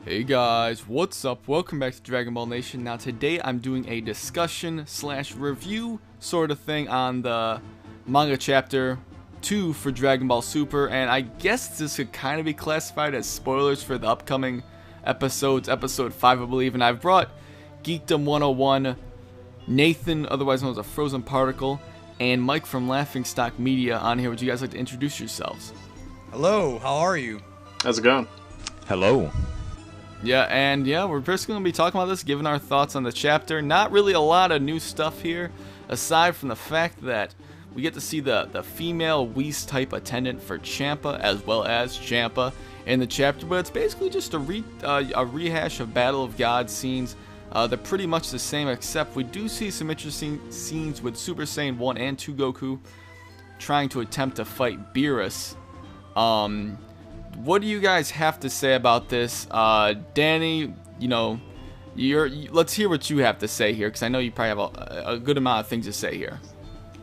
Hey guys, what's up? Welcome back to Dragon Ball Nation. Now today I'm doing a discussion slash review sort of thing on the manga chapter 2 for Dragon Ball Super, and I guess this could kind of be classified as spoilers for the upcoming episodes, episode 5 I believe, and I've brought Geekdom 101, Nathan, otherwise known as a Frozen Particle, and Mike from Laughingstock Media on here. Would you guys like to introduce yourselves? Hello, how are you? How's it going? Hello. Yeah, we're just going to be talking about this, giving our thoughts on the chapter. Not really a lot of new stuff here, aside from the fact that we get to see the female Whis type attendant for Champa, as well as Champa in the chapter, but it's basically just a rehash of Battle of Gods scenes. They're pretty much the same, except we do see some interesting scenes with Super Saiyan 1 and 2 Goku trying to attempt to fight Beerus. What do you guys have to say about this? Danny, let's hear what you have to say here, because I know you probably have a good amount of things to say here.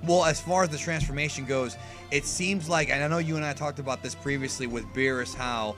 Well, as far as the transformation goes, it seems like, and I know you and I talked about this previously with Beerus, how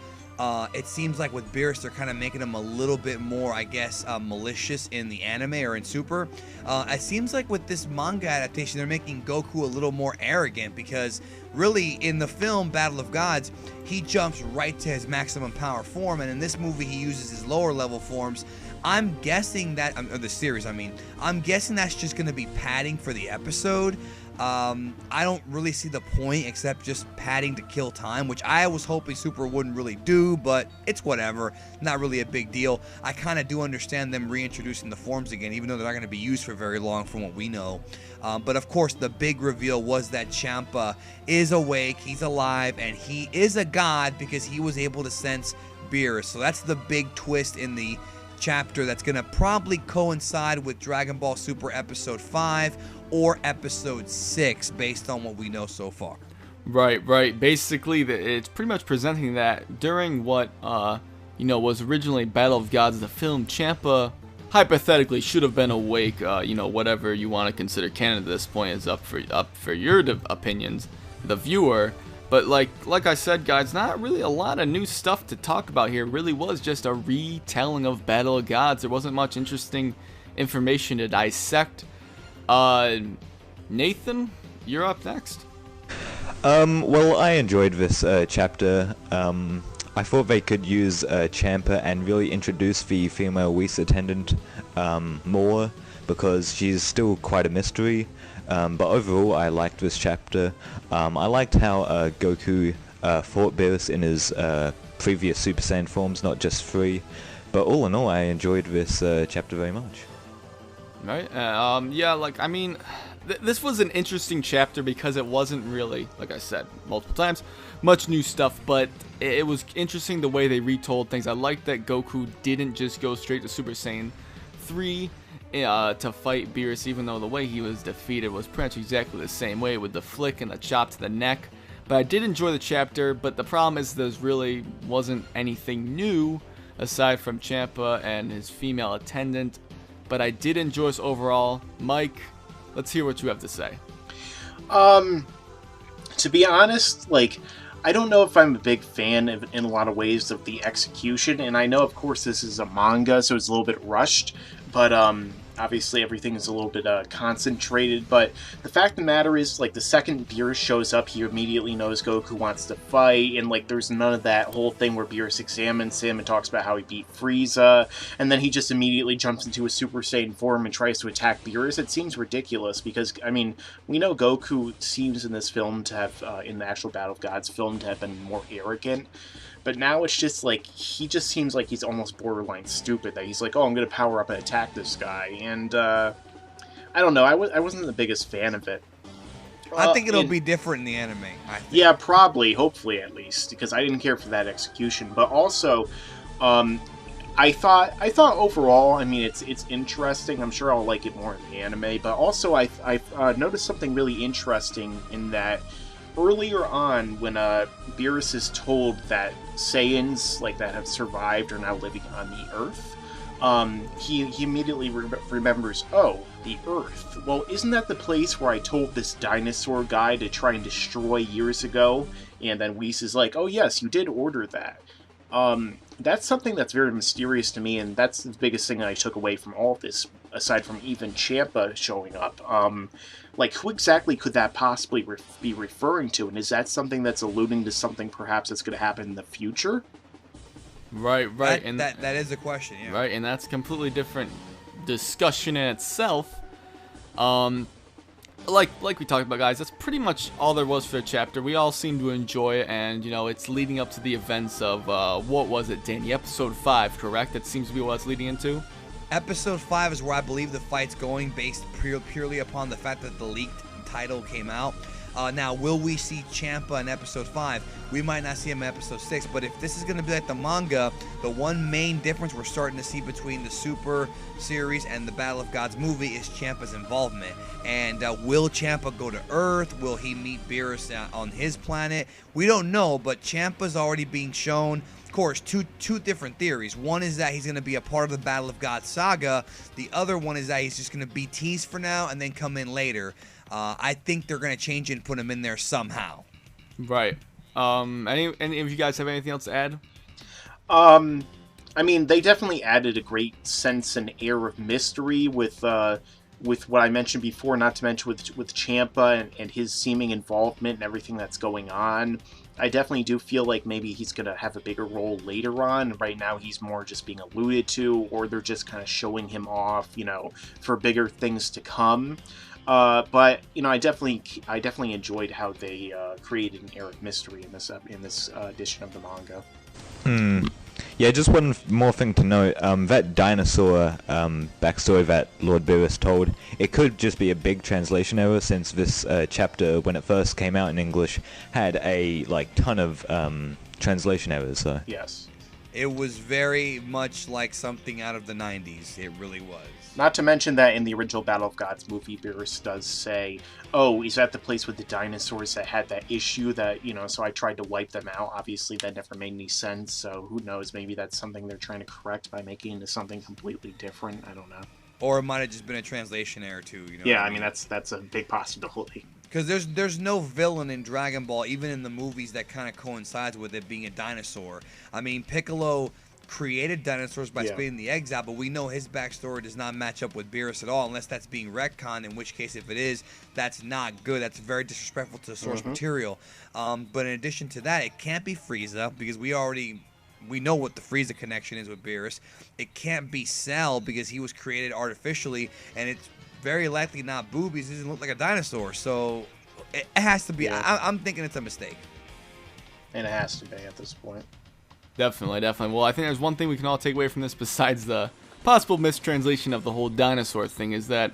it seems like with Beerus they're kind of making him a little bit more, I guess, malicious in the anime or in Super. It seems like with this manga adaptation they're making Goku a little more arrogant, because really in the film Battle of Gods he jumps right to his maximum power form, and in this movie he uses his lower level forms. I'm guessing that, the series, I'm guessing that's just going to be padding for the episode. I don't really see the point except just padding to kill time, which I was hoping Super wouldn't really do, but it's whatever. Not really a big deal. I kind of do understand them reintroducing the forms again, even though they're not going to be used for very long from what we know. But of course, the big reveal was that Champa is awake, he's alive, and he is a god because he was able to sense Beerus. So that's the big twist in the chapter that's going to probably coincide with Dragon Ball Super Episode 5 or Episode 6 based on what we know so far. Right. Basically, it's pretty much presenting that during what, was originally Battle of Gods, the film, Champa hypothetically should have been awake. Whatever you want to consider canon at this point is up for your opinions, the viewer. But like I said, guys, not really a lot of new stuff to talk about here. It really was just a retelling of Battle of Gods. There wasn't much interesting information to dissect. Nathan, you're up next. Well, I enjoyed this chapter. I thought they could use Champa and really introduce the female Whis attendant more, because she's still quite a mystery. But overall, I liked this chapter. I liked how Goku fought Beerus in his previous Super Saiyan forms, not just 3. But all in all, I enjoyed this chapter very much. Right. This was an interesting chapter because it wasn't really, like I said multiple times, much new stuff, but it was interesting the way they retold things. I liked that Goku didn't just go straight to Super Saiyan 3 to fight Beerus, even though the way he was defeated was pretty much exactly the same way, with the flick and the chop to the neck. But I did enjoy the chapter, but the problem is there really wasn't anything new aside from Champa and his female attendant. But I did enjoy this overall. Mike, let's hear what you have to say. To be honest, I don't know if I'm a big fan in a lot of ways of the execution, and I know, of course, this is a manga, so it's a little bit rushed, but obviously everything is a little bit concentrated. But the fact of the matter is, the second Beerus shows up, he immediately knows Goku wants to fight, and there's none of that whole thing where Beerus examines him and talks about how he beat Frieza, and then he just immediately jumps into a Super Saiyan form and tries to attack Beerus. It seems ridiculous, because we know Goku seems in this film to have, in the actual Battle of Gods film, to have been more arrogant. But now it's just he just seems like he's almost borderline stupid, that he's oh, I'm going to power up and attack this guy. And I don't know, I wasn't the biggest fan of it. I think it'll be different in the anime. Yeah, probably, hopefully at least, because I didn't care for that execution. But also, I thought overall, it's interesting. I'm sure I'll like it more in the anime. But also, I noticed something really interesting in that earlier on, when Beerus is told that Saiyans that have survived are now living on the Earth, he immediately remembers, oh, the Earth. Well, isn't that the place where I told this dinosaur guy to try and destroy years ago? And then Whis is like, oh yes, you did order that. That's something that's very mysterious to me, and that's the biggest thing that I took away from all of this, aside from even Champa showing up. Like, who exactly could that possibly be referring to, and is that something that's alluding to something perhaps that's going to happen in the future? Right, and that is a question, yeah. Right, and that's a completely different discussion in itself. Like we talked about, guys, that's pretty much all there was for the chapter. We all seem to enjoy it, and, you know, it's leading up to the events of, what was it, Danny? Episode 5, correct? That seems to be what it's leading into? Episode 5 is where I believe the fight's going, based purely upon the fact that the leaked title came out. Now, will we see Champa in episode 5? We might not see him in episode 6, but if this is going to be like the manga, the one main difference we're starting to see between the Super series and the Battle of Gods movie is Champa's involvement. And will Champa go to Earth? Will he meet Beerus on his planet? We don't know, but Champa's already being shown. Of course, two different theories. One is that he's going to be a part of the Battle of Gods saga. The other one is that he's just going to be teased for now and then come in later. I think they're going to change it and put him in there somehow. Right. Any of you guys have anything else to add? I mean, they definitely added a great sense and air of mystery with what I mentioned before, not to mention with Champa and his seeming involvement and everything that's going on. I definitely do feel like maybe he's going to have a bigger role later on. Right now, he's more just being alluded to, or they're just kind of showing him off, you know, for bigger things to come. But you know, I definitely enjoyed how they created an air of mystery in this edition of the manga. Yeah, just one more thing to note. That dinosaur backstory that Lord Beerus told, it could just be a big translation error, since this chapter, when it first came out in English, had a ton of translation errors. So. Yes. It was very much like something out of the 90s. It really was. Not to mention that in the original Battle of Gods movie, Beerus does say, oh, is that the place with the dinosaurs that had that issue that, you know, so I tried to wipe them out. Obviously, that never made any sense, so who knows, maybe that's something they're trying to correct by making it into something completely different. I don't know. Or it might have just been a translation error, too. You know yeah, I mean, that's a big possibility. Because there's no villain in Dragon Ball, even in the movies, that kind of coincides with it being a dinosaur. I mean, Piccolo created dinosaurs by spitting the eggs out, but we know his backstory does not match up with Beerus at all, unless that's being retconned, in which case, if it is, that's not good. That's very disrespectful to the source material. But in addition to that, it can't be Frieza, because we know what the Frieza connection is with Beerus. It can't be Cell, because he was created artificially, and it's very likely not Boobies. He doesn't look like a dinosaur, so it has to be. Yeah. I'm thinking it's a mistake. And it has to be at this point. Definitely. Well, I think there's one thing we can all take away from this, besides the possible mistranslation of the whole dinosaur thing, is that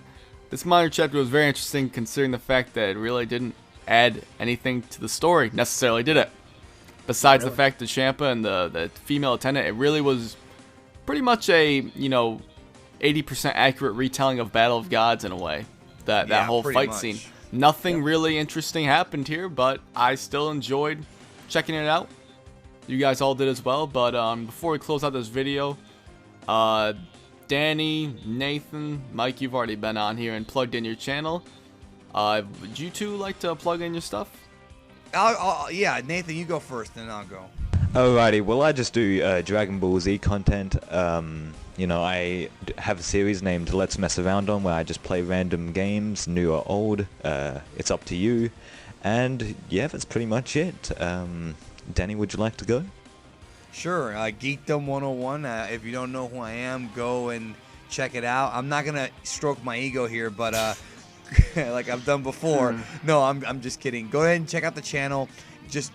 this minor chapter was very interesting, considering the fact that it really didn't add anything to the story, necessarily, did it? Besides the fact that Champa and the female attendant, it really was pretty much a, 80% accurate retelling of Battle of Gods in a way. That whole fight scene. Nothing really interesting happened here, but I still enjoyed checking it out. You guys all did as well, but before we close out this video, Danny, Nathan, Mike, you've already been on here and plugged in your channel. Would you two like to plug in your stuff? Yeah, Nathan, you go first, then I'll go. Alrighty, well, I just do Dragon Ball Z content. I have a series named Let's Mess Around On, where I just play random games, new or old. It's up to you. And yeah, that's pretty much it. Danny, would you like to go? Sure. Geekdom 101. If you don't know who I am, go and check it out. I'm not gonna stroke my ego here, but like I've done before. No, I'm just kidding. Go ahead and check out the channel. Just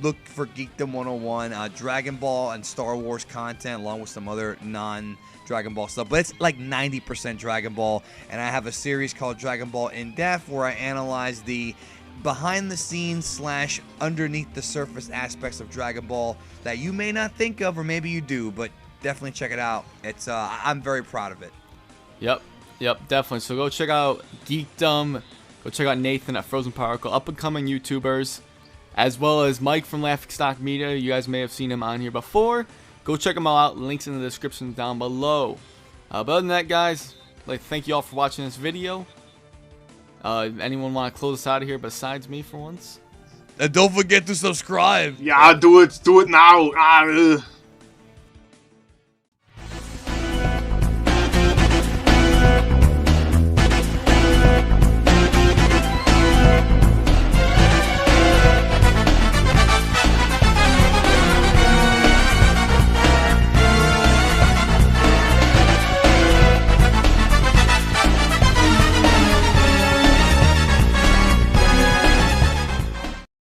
look for Geekdom 101, Dragon Ball and Star Wars content, along with some other non-Dragon Ball stuff. But it's like 90% Dragon Ball, and I have a series called Dragon Ball In Depth, where I analyze the behind-the-scenes / underneath-the-surface aspects of Dragon Ball that you may not think of, or maybe you do, but definitely check it out. It's I'm very proud of it. Yep, definitely. So go check out Geekdom. Go check out Nathan at Frozen Particle, up-and-coming YouTubers, as well as Mike from Laughingstock Media. You guys may have seen him on here before. Go check them all out. Links in the description down below. But other than that, guys, thank you all for watching this video. Anyone want to close us out of here besides me for once? And don't forget to subscribe. Yeah, do it now.